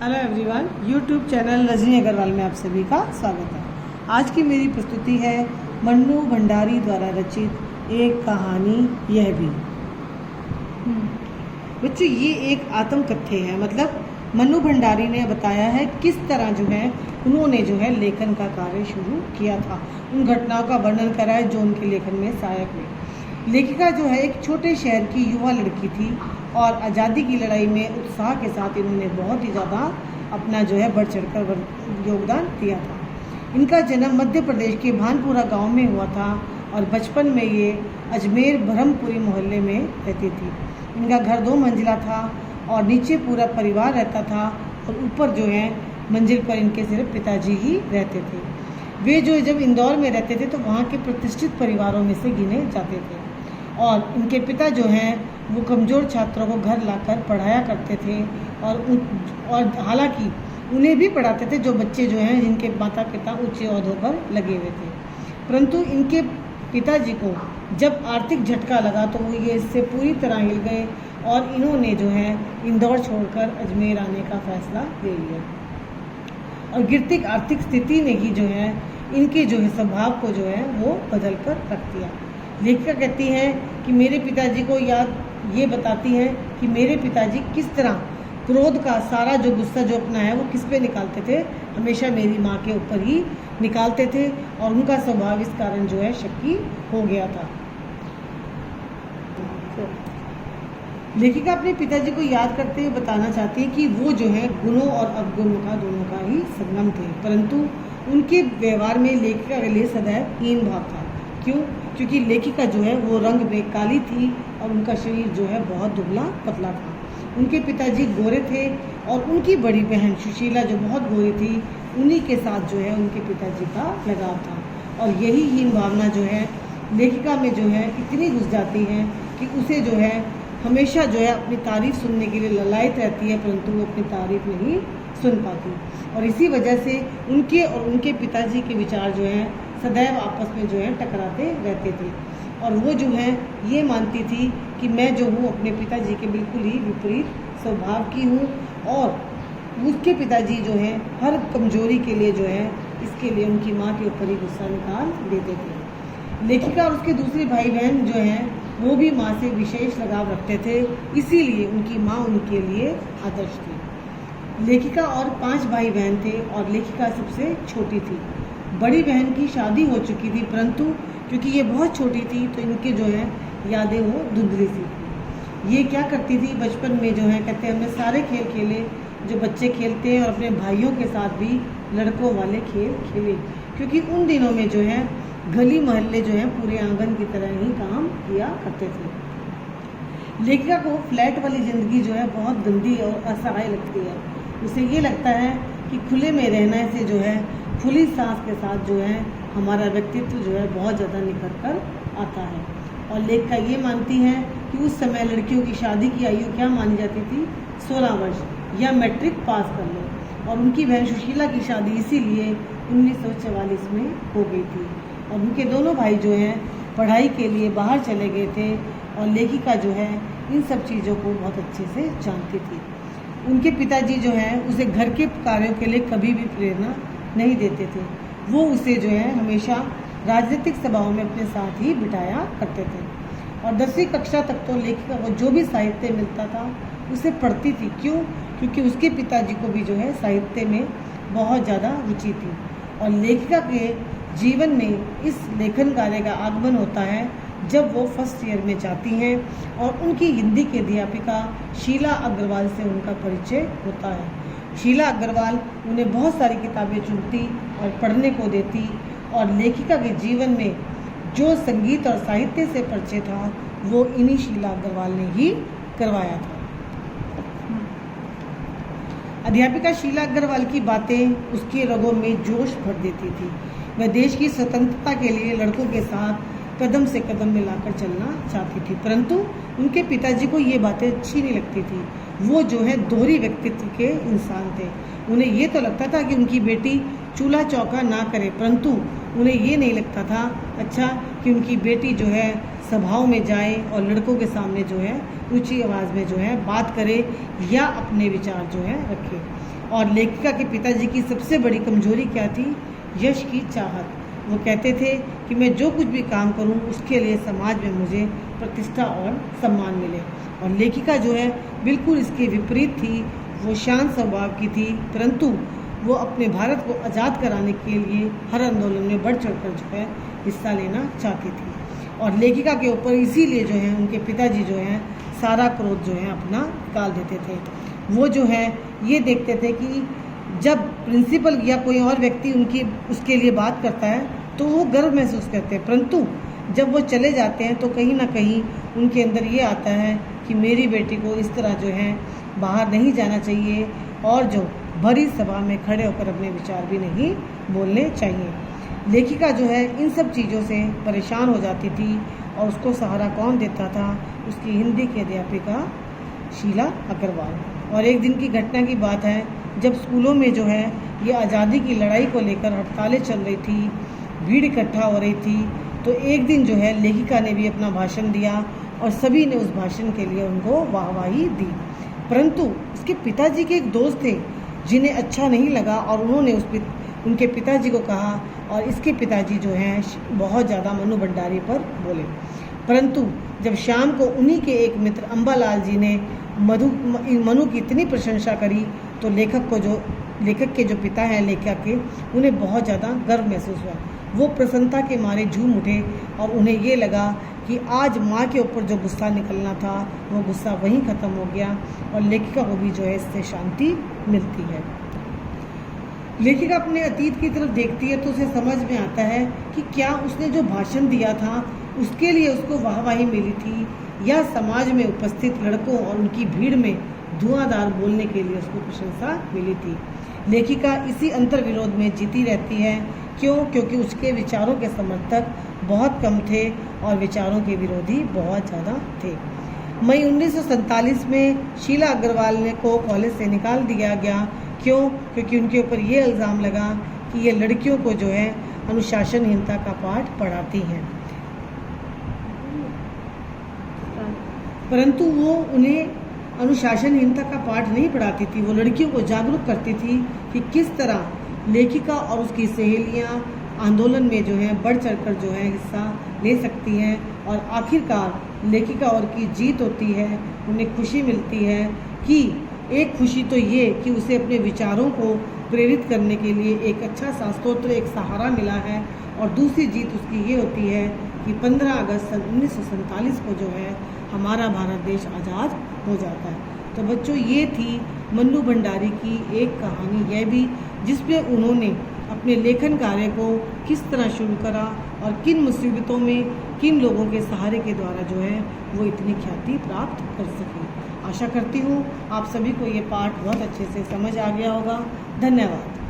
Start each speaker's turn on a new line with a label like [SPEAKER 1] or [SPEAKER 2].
[SPEAKER 1] Hello everyone, YouTube channel Rajni Agarwal में आप सभी का स्वागत है। आज की मेरी प्रस्तुति है मन्नू भंडारी द्वारा रचित एक कहानी यह भी। बच्चों, ये एक आत्मकथ्य है। मतलब मन्नू भंडारी ने बताया है किस तरह जो है उन्होंने जो है लेखन का कार्य शुरू किया था। उन घटनाओं का वर्णन करा है जो उनके लेखन में सहायक हुए। लेखिका जो है एक छोटे शहर की युवा लड़की थी और आज़ादी की लड़ाई में उत्साह के साथ इन्होंने बहुत ही ज़्यादा अपना जो है बढ़ चढ़कर योगदान दिया था। इनका जन्म मध्य प्रदेश के भानपुरा गांव में हुआ था और बचपन में ये अजमेर ब्रह्मपुरी मोहल्ले में रहती थी। इनका घर 2 मंजिला था और नीचे पूरा परिवार रहता था और ऊपर जो है मंजिल पर इनके सिर्फ पिताजी ही रहते थे। वे जो जब इंदौर में रहते थे तो वहाँ के प्रतिष्ठित परिवारों में से गिने जाते थे और इनके पिता जो हैं वो कमज़ोर छात्रों को घर लाकर पढ़ाया करते थे और हालांकि उन्हें भी पढ़ाते थे जो बच्चे जो हैं जिनके माता पिता ऊंचे ओहदों पर लगे हुए थे। परंतु इनके पिताजी को जब आर्थिक झटका लगा तो वो ये इससे पूरी तरह हिल गए और इन्होंने जो है इंदौर छोड़कर अजमेर आने का फैसला ले लिया। और गिरती आर्थिक स्थिति ने ही जो है इनके जो है स्वभाव को जो है वो बदल कर रख दिया। लेखिका कहती है कि मेरे पिताजी को याद ये बताती है कि मेरे पिताजी किस तरह क्रोध का सारा जो गुस्सा जो अपना है वो किस पे निकालते थे, हमेशा मेरी माँ के ऊपर ही निकालते थे और उनका स्वभाव इस कारण जो है शक्की हो गया था। लेखिका अपने पिताजी को याद करते हुए बताना चाहती है कि वो जो है गुणों और अवगुणों का दोनों का ही संगम थे, परंतु उनके व्यवहार में लेखिका के लिए सदैव हीन भाव था। क्यों? क्योंकि लेखिका जो है वो रंग में काली थी और उनका शरीर जो है बहुत दुबला पतला था। उनके पिताजी गोरे थे और उनकी बड़ी बहन सुशीला जो बहुत गोरी थी, उन्हीं के साथ जो है उनके पिताजी का लगाव था। और यही हीन भावना जो है लेखिका में जो है इतनी घुस जाती है कि उसे जो है हमेशा जो है अपनी तारीफ़ सुनने के लिए ललायत रहती है, परंतु वो अपनी तारीफ़ नहीं सुन पाती। और इसी वजह से उनके और उनके पिताजी के विचार जो हैं सदैव आपस में जो है टकराते रहते थे। और वो जो है ये मानती थी कि मैं जो हूँ अपने पिताजी के बिल्कुल ही विपरीत स्वभाव की हूँ और उसके पिताजी जो है हर कमजोरी के लिए जो है इसके लिए उनकी माँ के ऊपर ही गुस्सा निकाल देते थे। लेखिका और उसके दूसरे भाई बहन जो हैं वो भी माँ से विशेष लगाव रखते थे, इसीलिए उनकी माँ उनके लिए आदर्श थी। लेखिका और 5 भाई बहन थे और लेखिका सबसे छोटी थी। बड़ी बहन की शादी हो चुकी थी, परंतु क्योंकि ये बहुत छोटी थी तो इनके जो है यादें वो धुंधली सी थी। ये क्या करती थी बचपन में जो है कहते हैं हमने सारे खेल खेले जो बच्चे खेलते हैं और अपने भाइयों के साथ भी लड़कों वाले खेल खेले, क्योंकि उन दिनों में जो है गली मोहल्ले जो है पूरे आंगन की तरह ही काम किया करते थे। लेखिका को फ्लैट वाली ज़िंदगी जो है बहुत गंदी और असहाय लगती है। उसे ये लगता है कि खुले में रहने से जो है खुली सांस के साथ जो है हमारा व्यक्तित्व जो है बहुत ज़्यादा निखर कर आता है। और लेखिका ये मानती है कि उस समय लड़कियों की शादी की आयु क्या मानी जाती थी, 16 वर्ष या मैट्रिक पास कर लो। और उनकी बहन सुशीला की शादी इसीलिए 1944 में हो गई थी और उनके दोनों भाई जो हैं पढ़ाई के लिए बाहर चले गए थे और लेखिका जो है इन सब चीज़ों को बहुत अच्छे से जानती थी। उनके पिताजी जो हैं उसे घर के कार्यों के लिए कभी भी प्रेरणा नहीं देते थे। वो उसे जो है हमेशा राजनीतिक सभाओं में अपने साथ ही बिठाया करते थे। और 10वीं कक्षा तक तो लेखिका को जो भी साहित्य मिलता था उसे पढ़ती थी। क्यों? क्योंकि उसके पिताजी को भी जो है साहित्य में बहुत ज़्यादा रुचि थी। और लेखिका के जीवन में इस लेखन कार्य का आगमन होता है जब वो फर्स्ट ईयर में जाती हैं और उनकी हिंदी के अध्यापिका शीला अग्रवाल से उनका परिचय होता है। शीला अग्रवाल उन्हें बहुत सारी किताबें चुनती और पढ़ने को देती और लेखिका के जीवन में जो संगीत और साहित्य से परिचय था वो इन्हीं शीला अग्रवाल ने ही करवाया था। अध्यापिका शीला अग्रवाल की बातें उसके रगों में जोश भर देती थी। वह देश की स्वतंत्रता के लिए लड़कों के साथ कदम से कदम मिलाकर चलना चाहती थी, परंतु उनके पिताजी को ये बातें अच्छी नहीं लगती थी। वो जो है दोहरी व्यक्तित्व के इंसान थे। उन्हें ये तो लगता था कि उनकी बेटी चूल्हा चौका ना करे, परंतु उन्हें ये नहीं लगता था अच्छा कि उनकी बेटी जो है सभाओं में जाए और लड़कों के सामने जो है ऊंची आवाज़ में जो है बात करे या अपने विचार जो है रखे। और लेखिका के पिताजी की सबसे बड़ी कमजोरी क्या थी? यश की चाहत। वो कहते थे कि मैं जो कुछ भी काम करूं उसके लिए समाज में मुझे प्रतिष्ठा और सम्मान मिले। और लेखिका जो है बिल्कुल इसके विपरीत थी। वो शांत स्वभाव की थी, परंतु वो अपने भारत को आज़ाद कराने के लिए हर आंदोलन में बढ़ चढ़कर जो है हिस्सा लेना चाहती थी। और लेखिका के ऊपर इसीलिए जो है उनके पिताजी जो हैं सारा क्रोध जो है अपना निकाल देते थे। वो जो है ये देखते थे कि जब प्रिंसिपल या कोई और व्यक्ति उसके लिए बात करता है तो वो गर्व महसूस करते हैं, परंतु जब वो चले जाते हैं तो कहीं ना कहीं उनके अंदर ये आता है कि मेरी बेटी को इस तरह जो है बाहर नहीं जाना चाहिए और जो भरी सभा में खड़े होकर अपने विचार भी नहीं बोलने चाहिए। लेखिका जो है इन सब चीज़ों से परेशान हो जाती थी और उसको सहारा कौन देता था? उसकी हिंदी की अध्यापिका शीला अग्रवाल। और एक दिन की घटना की बात है, जब स्कूलों में जो है ये आज़ादी की लड़ाई को लेकर हड़तालें चल रही थी, भीड़ इकट्ठा हो रही थी, तो एक दिन जो है लेखिका ने भी अपना भाषण दिया और सभी ने उस भाषण के लिए उनको वाहवाही दी। परंतु उसके पिताजी के एक दोस्त थे जिन्हें अच्छा नहीं लगा और उन्होंने उनके पिताजी को कहा और इसके पिताजी जो हैं बहुत ज़्यादा मनु भंडारी पर बोले। परंतु जब शाम को उन्हीं के एक मित्र अम्बालाल जी ने मनु की इतनी प्रशंसा करी तो लेखक के जो पिता हैं लेखिका के, उन्हें बहुत ज़्यादा गर्व महसूस हुआ। वो प्रसन्नता के मारे झूम उठे और उन्हें ये लगा कि आज माँ के ऊपर जो गुस्सा निकलना था वो गुस्सा वहीं ख़त्म हो गया और लेखिका को भी जो है इससे शांति मिलती है। लेखिका अपने अतीत की तरफ देखती है तो उसे समझ में आता है कि क्या उसने जो भाषण दिया था उसके लिए उसको वाहवाही मिली थी या समाज में उपस्थित लड़कों और उनकी भीड़ में धुआंधार बोलने के लिए उसको प्रशंसा मिली थी। लेखिका इसी अंतर विरोध में जीती रहती है। क्यों? क्योंकि उसके विचारों के समर्थक बहुत कम थे और विचारों के विरोधी बहुत ज़्यादा थे। मई 1947 में शीला अग्रवाल को कॉलेज से निकाल दिया गया। क्यों? क्योंकि उनके ऊपर ये इल्ज़ाम लगा कि ये लड़कियों को जो है अनुशासनहीनता का पाठ पढ़ाती हैं, परंतु वो उन्हें अनुशासनहीनता का पाठ नहीं पढ़ाती थी। वो लड़कियों को जागरूक करती थी कि किस तरह लेखिका और उसकी सहेलियां आंदोलन में जो है बढ़ चढ़कर जो है हिस्सा ले सकती हैं और आखिरकार लेखिका और की जीत होती है। उन्हें खुशी मिलती है कि एक खुशी तो ये कि उसे अपने विचारों को प्रेरित करने के लिए एक अच्छा शास्त्रोत्र एक सहारा मिला है, और दूसरी जीत उसकी ये होती है कि 15 अगस्त 1947 को जो है हमारा भारत देश आज़ाद हो जाता है। तो बच्चों, ये थी मन्नू भंडारी की एक कहानी, यह भी जिसमें उन्होंने अपने लेखन कार्य को किस तरह शुरू करा और किन मुसीबतों में किन लोगों के सहारे के द्वारा जो है वो इतनी ख्याति प्राप्त कर सके। आशा करती हूँ आप सभी को ये पाठ बहुत अच्छे से समझ आ गया होगा। धन्यवाद।